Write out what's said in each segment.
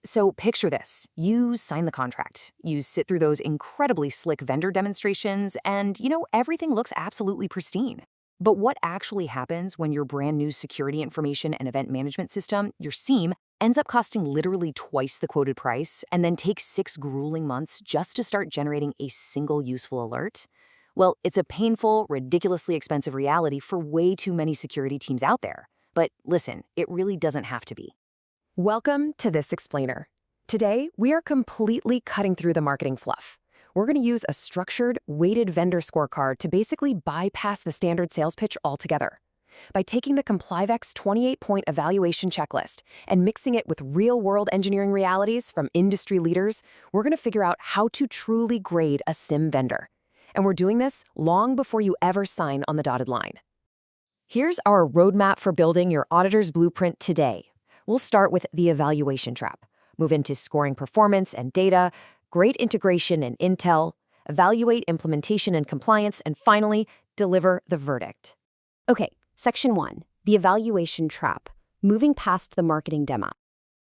So picture this. You sign the contract. You sit through those incredibly slick vendor demonstrations, and everything looks absolutely pristine. But what actually happens when your brand new security information and event management system, your SIEM, ends up costing literally twice the quoted price and then takes 6 grueling months just to start generating a single useful alert? Well, it's a painful, ridiculously expensive reality for way too many security teams out there. But listen, it really doesn't have to be. Welcome to This Explainer. Today, we are completely cutting through the marketing fluff. We're going to use a structured, weighted vendor scorecard to basically bypass the standard sales pitch altogether. By taking the ComplyVec's 28-point evaluation checklist and mixing it with real-world engineering realities from industry leaders, we're going to figure out how to truly grade a SIEM vendor. And we're doing this long before you ever sign on the dotted line. Here's our roadmap for building your auditor's blueprint today. We'll start with the evaluation trap, move into scoring performance and data, grade integration and intel, evaluate implementation and compliance, and finally, deliver the verdict. Okay, Section 1, the evaluation trap, moving past the marketing demo.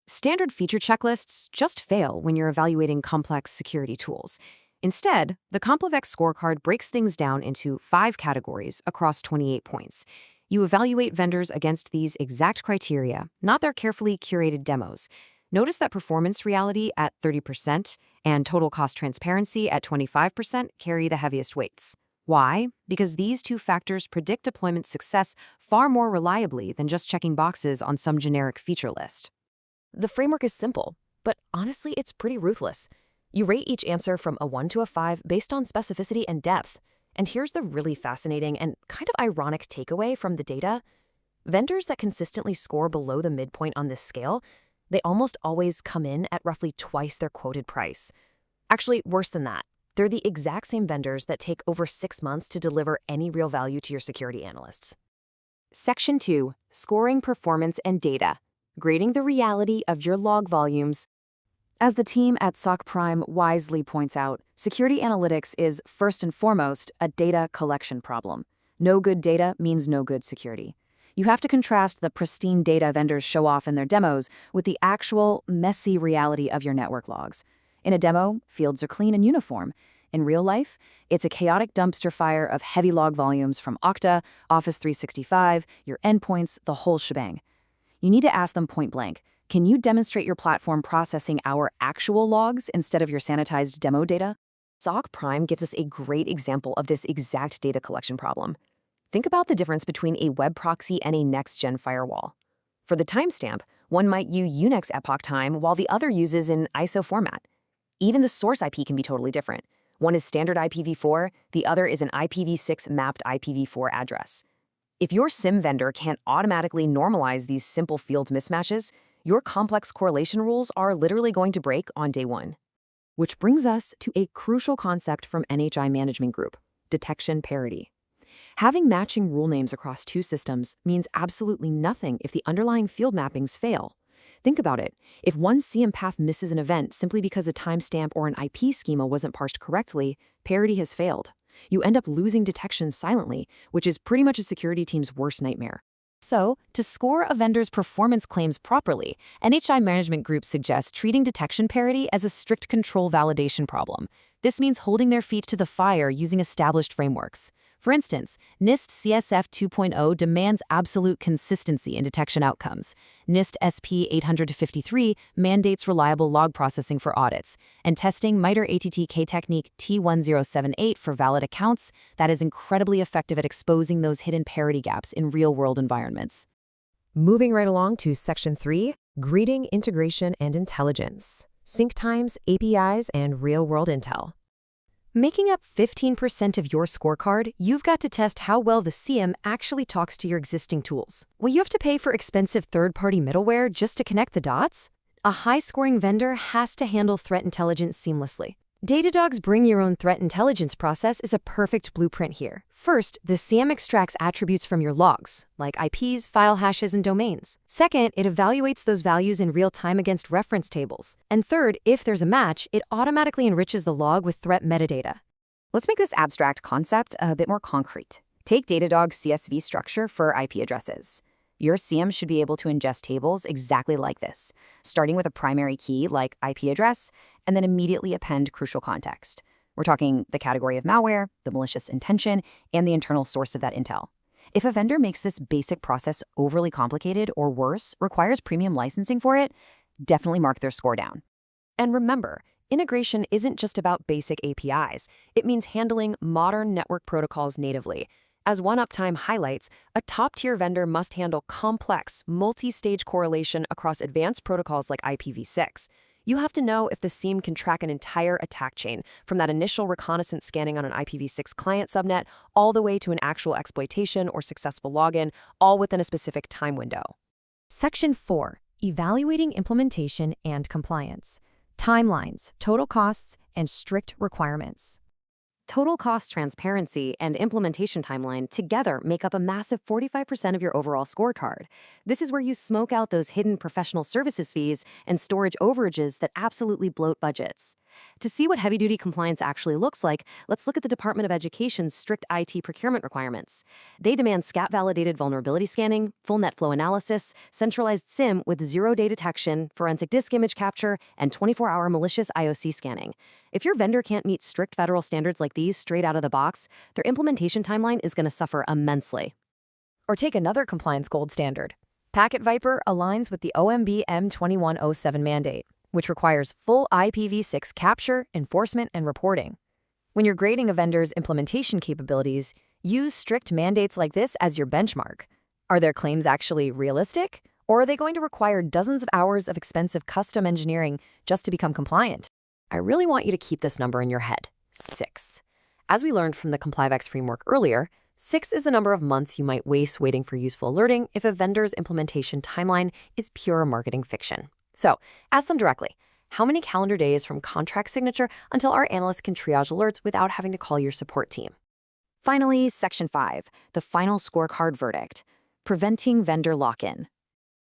Standard feature checklists just fail when you're evaluating complex security tools. Instead, the ComplyVec scorecard breaks things down into 5 categories across 28 points. You evaluate vendors against these exact criteria, not their carefully curated demos. Notice that performance reality at 30% and total cost transparency at 25% carry the heaviest weights. Why? Because these 2 factors predict deployment success far more reliably than just checking boxes on some generic feature list. The framework is simple, but honestly, it's pretty ruthless. You rate each answer from a 1 to a 5 based on specificity and depth. And here's the really fascinating and kind of ironic takeaway from the data. Vendors that consistently score below the midpoint on this scale, they almost always come in at roughly twice their quoted price. Actually, worse than that. They're the exact same vendors that take over 6 months to deliver any real value to your security analysts. Section 2, scoring performance and data, grading the reality of your log volumes. As the team at SOC Prime wisely points out, security analytics is, first and foremost, a data collection problem. No good data means no good security. You have to contrast the pristine data vendors show off in their demos with the actual, messy reality of your network logs. In a demo, fields are clean and uniform. In real life, it's a chaotic dumpster fire of heavy log volumes from Okta, Office 365, your endpoints, the whole shebang. You need to ask them point blank, can you demonstrate your platform processing our actual logs instead of your sanitized demo data? SOC Prime gives us a great example of this exact data collection problem. Think about the difference between a web proxy and a next-gen firewall. For the timestamp, one might use Unix epoch time while the other uses an ISO format. Even the source IP can be totally different. One is standard IPv4, the other is an IPv6 mapped IPv4 address. If your SIEM vendor can't automatically normalize these simple field mismatches, your complex correlation rules are literally going to break on day 1. Which brings us to a crucial concept from NHI Management Group, detection parity. Having matching rule names across 2 systems means absolutely nothing if the underlying field mappings fail. Think about it. If one SIEM path misses an event simply because a timestamp or an IP schema wasn't parsed correctly, parity has failed. You end up losing detection silently, which is pretty much a security team's worst nightmare. So, to score a vendor's performance claims properly, NHI Management Group suggests treating detection parity as a strict control validation problem. This means holding their feet to the fire using established frameworks. For instance, NIST CSF 2.0 demands absolute consistency in detection outcomes. NIST SP 853 mandates reliable log processing for audits, and testing MITRE ATT-K technique T1078 for valid accounts that is incredibly effective at exposing those hidden parity gaps in real-world environments. Moving right along to Section 3, grading integration and intelligence, sync times, APIs, and real-world intel. Making up 15% of your scorecard, you've got to test how well the SIEM actually talks to your existing tools. Will you have to pay for expensive third-party middleware just to connect the dots? A high-scoring vendor has to handle threat intelligence seamlessly. Datadog's Bring Your Own Threat Intelligence process is a perfect blueprint here. First, the SIEM extracts attributes from your logs, like IPs, file hashes, and domains. Second, it evaluates those values in real time against reference tables. And third, if there's a match, it automatically enriches the log with threat metadata. Let's make this abstract concept a bit more concrete. Take Datadog's CSV structure for IP addresses. Your SIEM should be able to ingest tables exactly like this, starting with a primary key like IP address, and then immediately append crucial context. We're talking the category of malware, the malicious intention, and the internal source of that intel. If a vendor makes this basic process overly complicated or worse, requires premium licensing for it, definitely mark their score down. And remember, integration isn't just about basic APIs. It means handling modern network protocols natively. As OneUptime highlights, a top-tier vendor must handle complex, multi-stage correlation across advanced protocols like IPv6. You have to know if the SIEM can track an entire attack chain, from that initial reconnaissance scanning on an IPv6 client subnet all the way to an actual exploitation or successful login, all within a specific time window. Section 4. Evaluating implementation and compliance. Timelines, total costs, and strict requirements. Total cost transparency and implementation timeline together make up a massive 45% of your overall scorecard. This is where you smoke out those hidden professional services fees and storage overages that absolutely bloat budgets. To see what heavy-duty compliance actually looks like, let's look at the Department of Education's strict IT procurement requirements. They demand SCAT-validated vulnerability scanning, full NetFlow analysis, centralized SIEM with zero-day detection, forensic disk image capture, and 24-hour malicious IOC scanning. If your vendor can't meet strict federal standards like these straight out of the box, their implementation timeline is going to suffer immensely. Or take another compliance gold standard. Packet Viper aligns with the OMB M2107 mandate, which requires full IPv6 capture, enforcement, and reporting. When you're grading a vendor's implementation capabilities, use strict mandates like this as your benchmark. Are their claims actually realistic? Or are they going to require dozens of hours of expensive custom engineering just to become compliant? I really want you to keep this number in your head, 6. As we learned from the CompliveX framework earlier, 6 is the number of months you might waste waiting for useful alerting if a vendor's implementation timeline is pure marketing fiction. So, ask them directly, how many calendar days from contract signature until our analysts can triage alerts without having to call your support team? Finally, Section 5, the final scorecard verdict, preventing vendor lock-in.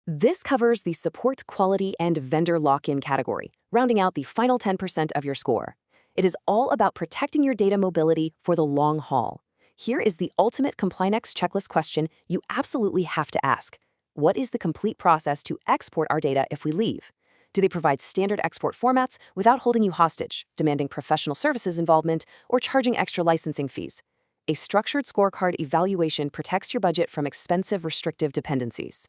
This covers the support quality and vendor lock-in category, rounding out the final 10% of your score. It is all about protecting your data mobility for the long haul. Here is the ultimate ComplineX checklist question you absolutely have to ask. What is the complete process to export our data if we leave? Do they provide standard export formats without holding you hostage, demanding professional services involvement, or charging extra licensing fees? A structured scorecard evaluation protects your budget from expensive restrictive dependencies.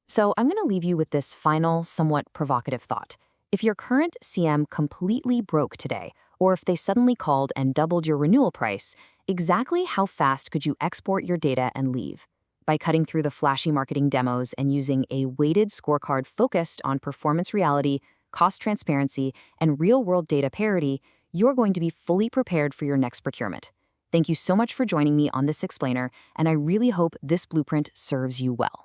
So I'm going to leave you with this final, somewhat provocative thought. If your current SIEM completely broke today, or if they suddenly called and doubled your renewal price, exactly how fast could you export your data and leave? By cutting through the flashy marketing demos and using a weighted scorecard focused on performance reality, cost transparency, and real-world data parity, you're going to be fully prepared for your next procurement. Thank you so much for joining me on this explainer, and I really hope this blueprint serves you well.